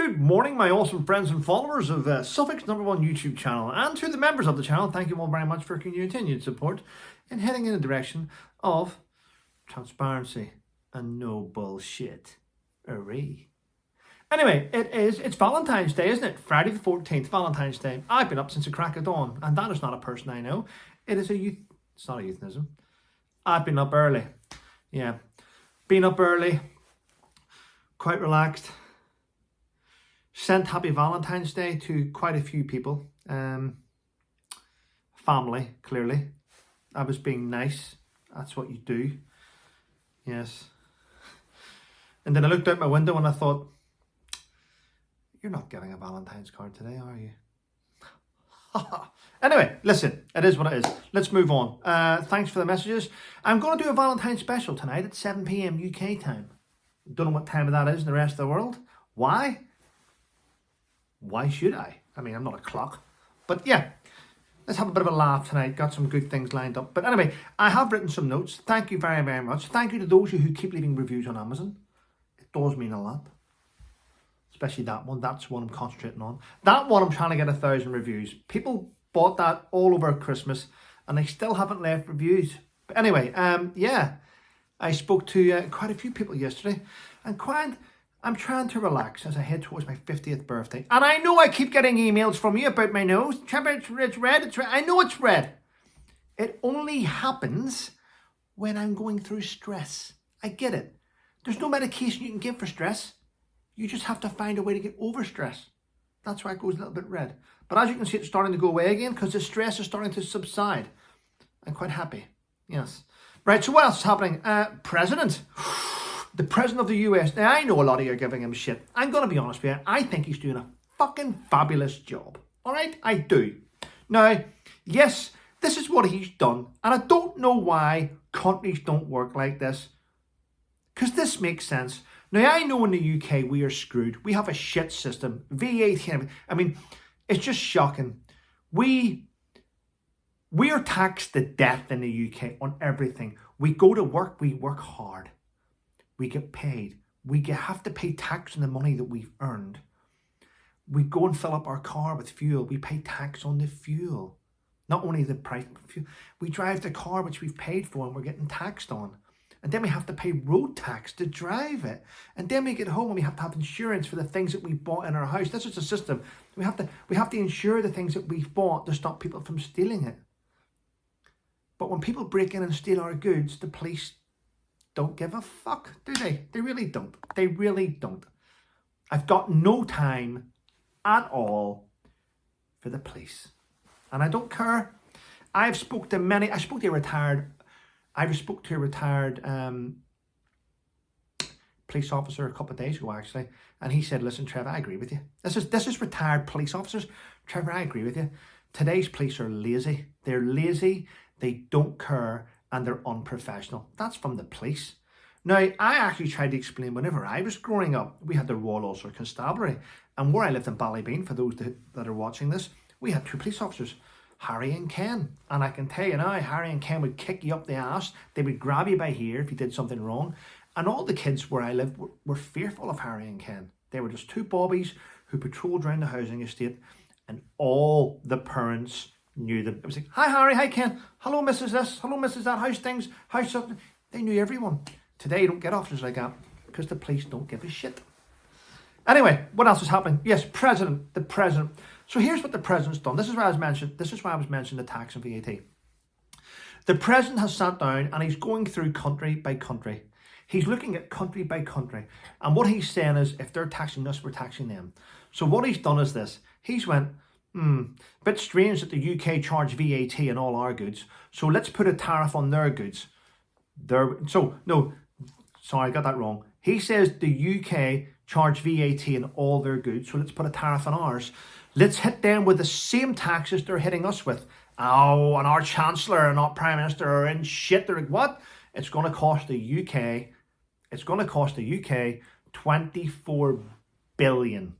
Good morning, my awesome friends and followers of Suffolk's #1 YouTube channel, and to the members of the channel, thank you all very much for your continued support in heading in the direction of transparency and no bullshit. Hooray. Anyway, it's Valentine's Day, isn't it? Friday the 14th, Valentine's Day. I've been up since the crack of dawn, and that is not a person I know. It's not a euphemism. I've been up early. Yeah, been up early, quite relaxed. Sent happy Valentine's Day to quite a few people. Family, clearly. I was being nice. That's what you do. Yes. And then I looked out my window and I thought, you're not getting a Valentine's card today, are you? Anyway, listen, it is what it is. Let's move on. Thanks for the messages. I'm going to do a Valentine's special tonight at 7 p.m. UK time. Don't know what time that is in the rest of the world. Why? Why should I? I mean, I'm not a clock. But yeah, let's have a bit of a laugh tonight. Got some good things lined up. But anyway, I have written some notes. Thank you very, very much. Thank you to those who keep leaving reviews on Amazon. It does mean a lot. Especially that one. That's one I'm concentrating on. That one I'm trying to get 1,000 reviews. People bought that all over Christmas and they still haven't left reviews. But anyway, yeah, I spoke to quite a few people yesterday and I'm trying to relax as I head towards my 50th birthday. And I know I keep getting emails from you about my nose. Trevor, it's red. I know it's red. It only happens when I'm going through stress. I get it. There's no medication you can give for stress. You just have to find a way to get over stress. That's why it goes a little bit red. But as you can see, it's starting to go away again because the stress is starting to subside. I'm quite happy. Yes. Right, so what else is happening? President. The president of the US. Now, I know a lot of you are giving him shit. I'm going to be honest with you. I think he's doing a fucking fabulous job. All right? I do. Now, yes, this is what he's done. And I don't know why countries don't work like this. Because this makes sense. Now, I know in the UK we are screwed. We have a shit system. VAT. I mean, it's just shocking. We are taxed to death in the UK on everything. We go to work. We work hard. We get paid. We have to pay tax on the money that we've earned. We go and fill up our car with fuel. We pay tax on the fuel. Not only the price of fuel. We drive the car which we've paid for and we're getting taxed on. And then we have to pay road tax to drive it. And then we get home and we have to have insurance for the things that we bought in our house. This is a system. We have to insure the things that we've bought to stop people from stealing it. But when people break in and steal our goods, the police don't give a fuck, do they? They really don't. They really don't. I've got no time at all for the police. And I don't care. I spoke to a retired police officer a couple of days ago, actually. And he said, listen, Trevor, I agree with you. This is retired police officers. Trevor, I agree with you. Today's police are lazy. They're lazy. They don't care. And they're unprofessional. That's from the police. Now, I actually tried to explain whenever I was growing up, we had the Royal Ulster Constabulary. And where I lived in Ballybean, for those that are watching this, we had 2 police officers, Harry and Ken. And I can tell you now, Harry and Ken would kick you up the ass. They would grab you by here if you did something wrong. And all the kids where I lived were fearful of Harry and Ken. They were just 2 bobbies who patrolled around the housing estate. And all the parents knew them. It was like, hi Harry, hi Ken, hello Mrs. this, hello Mrs. that, how's things, how's something. They knew everyone. Today you don't get officers like that because the police don't give a shit. Anyway, what else is happening? Yes, the president. So here's what the president's done. This is why I was mentioning the tax and VAT. The president has sat down and he's going through country by country. He's looking at country by country. And what he's saying is, if they're taxing us, we're taxing them. So what he's done is this. He's went, bit strange that the UK charge VAT on all our goods. So let's put a tariff on their goods. I got that wrong. He says the UK charge VAT on all their goods. So let's put a tariff on ours. Let's hit them with the same taxes they're hitting us with. Oh, and our Chancellor and our Prime Minister are in shit. They're like, what? It's going to cost the UK 24 billion.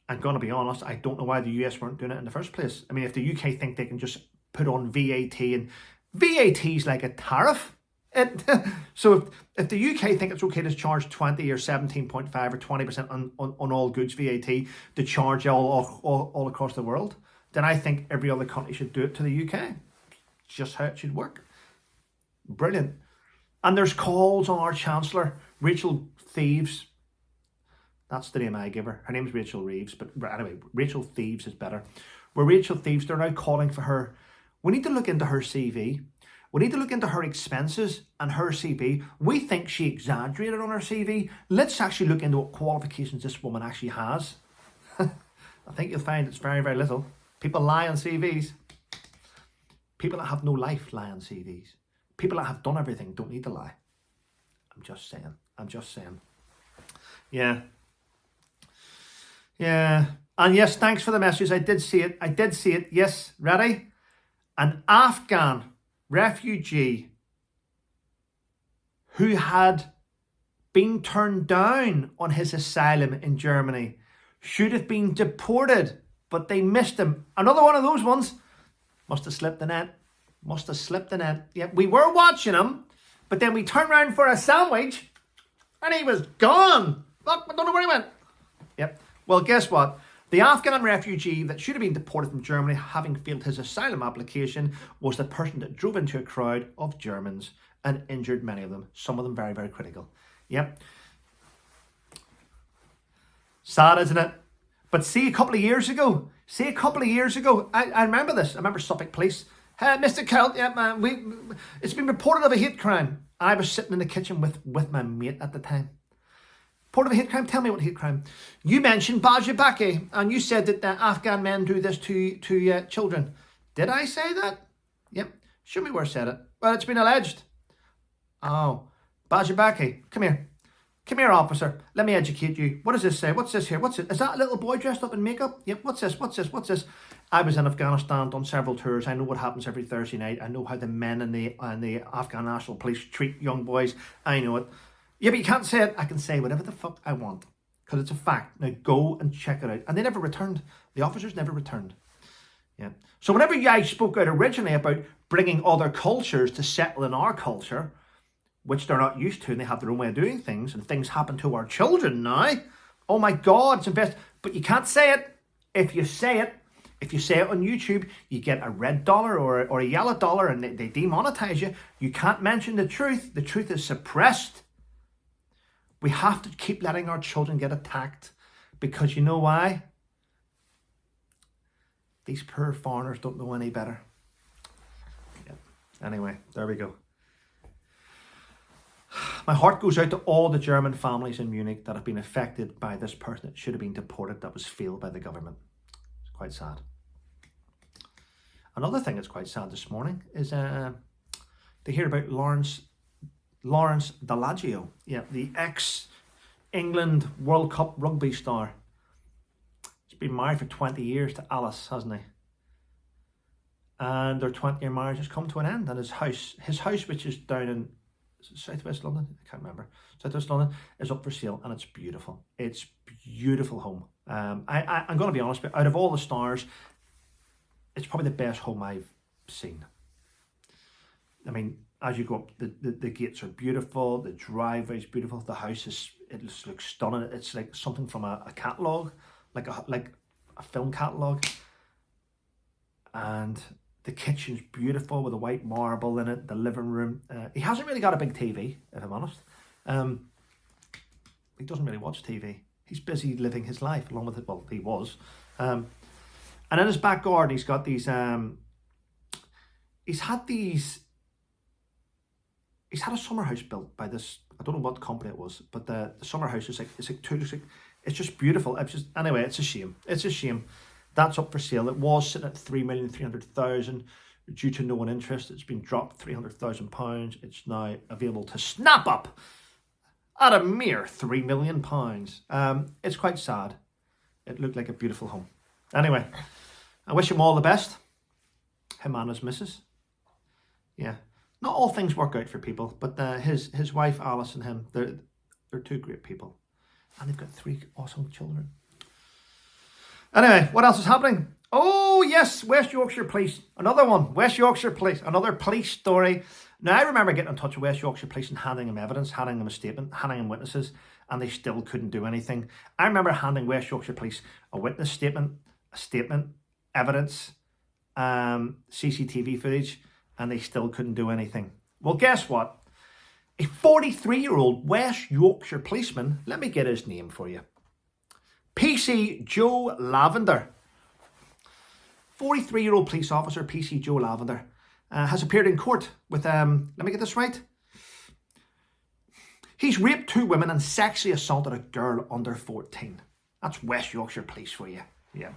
I'm going to be honest, I don't know why the US weren't doing it in the first place. I mean, if the UK think they can just put on VAT, and VAT is like a tariff. It, so if the UK think it's okay to charge 20 or 17.5 or 20% on all goods VAT to charge all across the world, then I think every other country should do it to the UK. It's just how it should work. Brilliant. And there's calls on our Chancellor, Rachel Thieves. That's the name I give her. Her name's Rachel Reeves, but anyway, Rachel Thieves is better. Where Rachel Thieves, they're now calling for her. We need to look into her CV. We need to look into her expenses and her CV. We think she exaggerated on her CV. Let's actually look into what qualifications this woman actually has. I think you'll find it's very, very little. People lie on CVs. People that have no life lie on CVs. People that have done everything don't need to lie. I'm just saying. I'm just saying. Yeah. Yeah. And yes, thanks for the message. I did see it. I did see it. Yes. Ready? An Afghan refugee who had been turned down on his asylum in Germany should have been deported, but they missed him. Another one of those ones. Must have slipped the net. Must have slipped the net. Yeah, we were watching him, but then we turned around for a sandwich and he was gone. Look, I don't know where he went. Yep. Well, guess what? The Afghan refugee that should have been deported from Germany, having failed his asylum application, was the person that drove into a crowd of Germans and injured many of them, some of them very, very critical. Yep. Sad, isn't it? But see, a couple of years ago, I remember this. I remember Suffolk Police. Hey, Mr. Kelt, yeah, man, it's been reported of a hate crime. I was sitting in the kitchen with my mate at the time. Report of a hate crime? Tell me what hate crime. You mentioned Bajabaki, and you said that Afghan men do this to children. Did I say that? Yep. Show me where I said it. Well, it's been alleged. Oh, Bajabaki, come here. Come here, officer. Let me educate you. What does this say? What's this here? What's it? Is that a little boy dressed up in makeup? Yep. What's this? What's this? What's this? I was in Afghanistan, done several tours. I know what happens every Thursday night. I know how the men and the Afghan National Police treat young boys. I know it. Yeah, but you can't say it. I can say whatever the fuck I want because it's a fact. Now go and check it out. And they never returned. The officers never returned. Yeah. So whenever you guys spoke out originally about bringing other cultures to settle in our culture, which they're not used to, and they have their own way of doing things, and things happen to our children now. Oh my God, it's invest. But you can't say it. If you say it on YouTube, you get a red dollar or a yellow dollar, and they demonetize you. You can't mention the truth. The truth is suppressed. We have to keep letting our children get attacked because you know why? These poor foreigners don't know any better. Yeah. Anyway, there we go. My heart goes out to all the German families in Munich that have been affected by this person that should have been deported, that was failed by the government. It's quite sad. Another thing that's quite sad this morning is to hear about Lawrence Dallaglio, yeah, the ex-England World Cup rugby star. He's been married for 20 years to Alice, hasn't he? And their 20-year marriage has come to an end, and his house, which is down in Southwest London, I can't remember, Southwest London, is up for sale, and it's beautiful. It's beautiful home. I'm going to be honest, but out of all the stars, it's probably the best home I've seen. I mean, as you go up, the gates are beautiful, the driveway is beautiful, the house looks stunning. It's like something from a catalogue, like a film catalogue. And the kitchen's beautiful with the white marble in it, the living room. He hasn't really got a big TV, if I'm honest. He doesn't really watch TV. He's busy living his life along with it. Well, he was. And in his back garden, he's got these, he's had a summer house built by this, I don't know what company it was, but the summer house is it's just beautiful. Anyway, it's a shame. It's a shame. That's up for sale. It was sitting at 3,300,000 due to no one interest. It's been dropped £300,000. It's now available to snap up at a mere £3 million. It's quite sad. It looked like a beautiful home. Anyway, I wish him all the best. Him and his missus. Yeah. Not all things work out for people, but his wife Alice and him, they're two great people, and they've got 3 awesome children. Anyway, what else is happening? Oh yes, West Yorkshire Police, another one. West Yorkshire Police, another police story. Now, I remember getting in touch with West Yorkshire Police and handing them evidence, handing them a statement, handing them witnesses, and they still couldn't do anything. I remember handing West Yorkshire Police a witness statement, evidence, CCTV footage, and they still couldn't do anything. Well, guess what? A 43-year-old West Yorkshire policeman, let me get his name for you. PC Joe Lavender. 43-year-old police officer PC Joe Lavender has appeared in court with, let me get this right. He's raped 2 women and sexually assaulted a girl under 14. That's West Yorkshire Police for you. Yeah.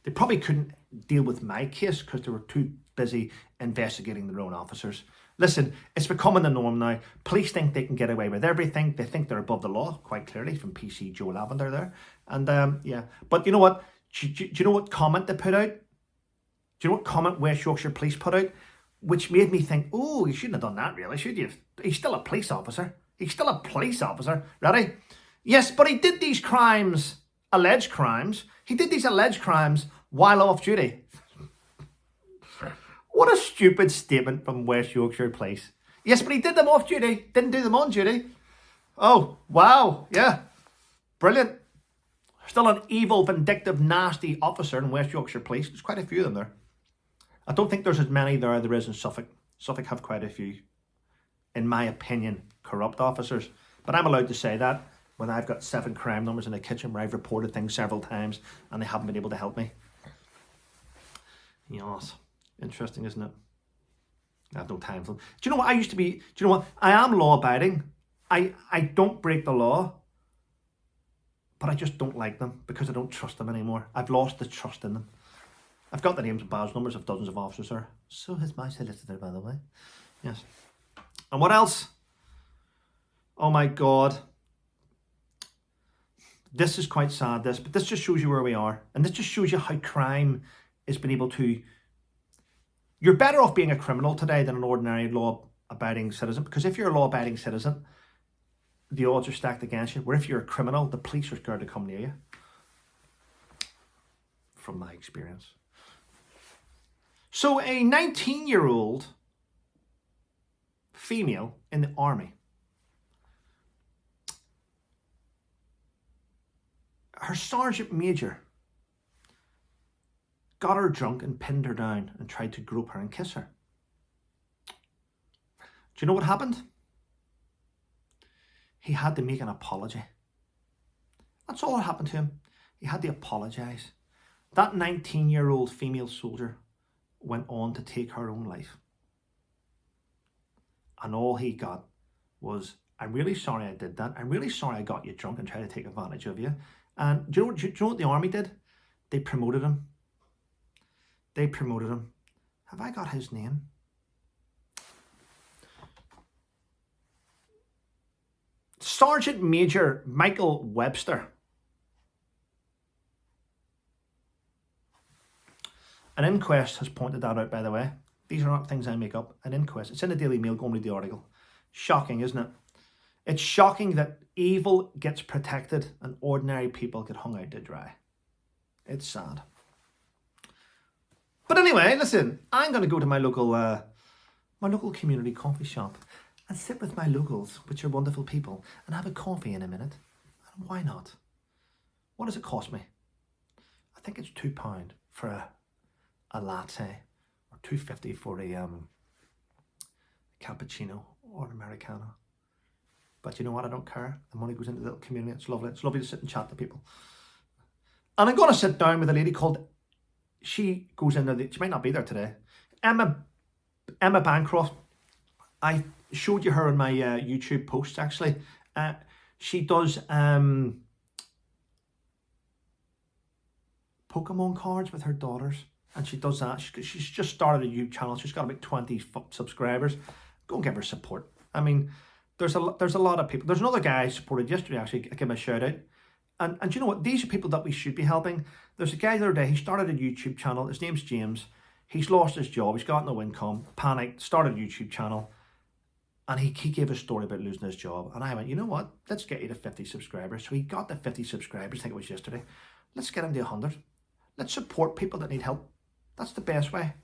They probably couldn't deal with my case because they were too busy investigating their own officers. Listen, it's becoming the norm now. Police think they can get away with everything. They think they're above the law, quite clearly, from PC Joe Lavender there. And yeah, but you know what? Do you know what comment they put out? Do you know what comment West Yorkshire Police put out? Which made me think, oh, you shouldn't have done that really, should you? He's still a police officer. He's still a police officer. Ready? Yes, but he did these crimes, alleged crimes. He did these alleged crimes while off duty. What a stupid statement from West Yorkshire Police. Yes, but he did them off duty, didn't do them on duty. Oh, wow, yeah. Brilliant. Still an evil, vindictive, nasty officer in West Yorkshire Police. There's quite a few of them there. I don't think there's as many there is in Suffolk. Suffolk have quite a few, in my opinion, corrupt officers. But I'm allowed to say that when I've got 7 crime numbers in the kitchen where I've reported things several times and they haven't been able to help me. Yes. Interesting, isn't it? I have no time for them. Do you know what I used to be? Do you know what? I am law-abiding. I don't break the law. But I just don't like them because I don't trust them anymore. I've lost the trust in them. I've got the names and badge numbers of dozens of officers there. So has my solicitor, by the way. Yes. And what else? Oh my God. This is quite sad, but this just shows you where we are. And this just shows you how crime has been able to... You're better off being a criminal today than an ordinary law-abiding citizen, because if you're a law-abiding citizen, the odds are stacked against you. Where if you're a criminal, the police are scared to come near you. From my experience. So a 19-year-old female in the army. Her sergeant major got her drunk and pinned her down and tried to grope her and kiss her. Do you know what happened? He had to make an apology. That's all that happened to him. He had to apologise. That 19-year-old female soldier went on to take her own life. And all he got was, I'm really sorry I did that. I'm really sorry I got you drunk and tried to take advantage of you. And do you know what the army did? They promoted him. They promoted him. Have I got his name? Sergeant Major Michael Webster. An inquest has pointed that out, by the way. These are not things I make up. An inquest. It's in the Daily Mail. Go and read the article. Shocking, isn't it? It's shocking that evil gets protected and ordinary people get hung out to dry. It's sad. But anyway, listen, I'm going to go to my local community coffee shop and sit with my locals, which are wonderful people, and have a coffee in a minute. And why not? What does it cost me? I think it's £2 for a latte, or $2.50 for a cappuccino or an Americano. But you know what? I don't care. The money goes into the little community. It's lovely. It's lovely to sit and chat to people. And I'm going to sit down with a lady called... She goes in there. She might not be there today. Emma Bancroft. I showed you her in my YouTube posts, actually. She does Pokemon cards with her daughters. And she does that. She's just started a YouTube channel. She's got about 20 subscribers. Go and give her support. I mean, there's a lot of people. There's another guy I supported yesterday, actually. I give him a shout out. And you know what? These are people that we should be helping. There's a guy the other day, he started a YouTube channel. His name's James. He's lost his job. He's got no income. Panicked. Started a YouTube channel. And he gave a story about losing his job. And I went, you know what? Let's get you to 50 subscribers. So he got the 50 subscribers. I think it was yesterday. Let's get him to 100. Let's support people that need help. That's the best way.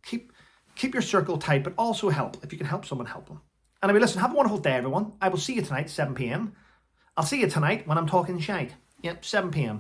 Keep keep your circle tight, but also help. If you can help someone, help them. Anyway, listen, have a wonderful day, everyone. I will see you tonight, 7 p.m. I'll see you tonight when I'm talking shite. Yep, 7 p.m.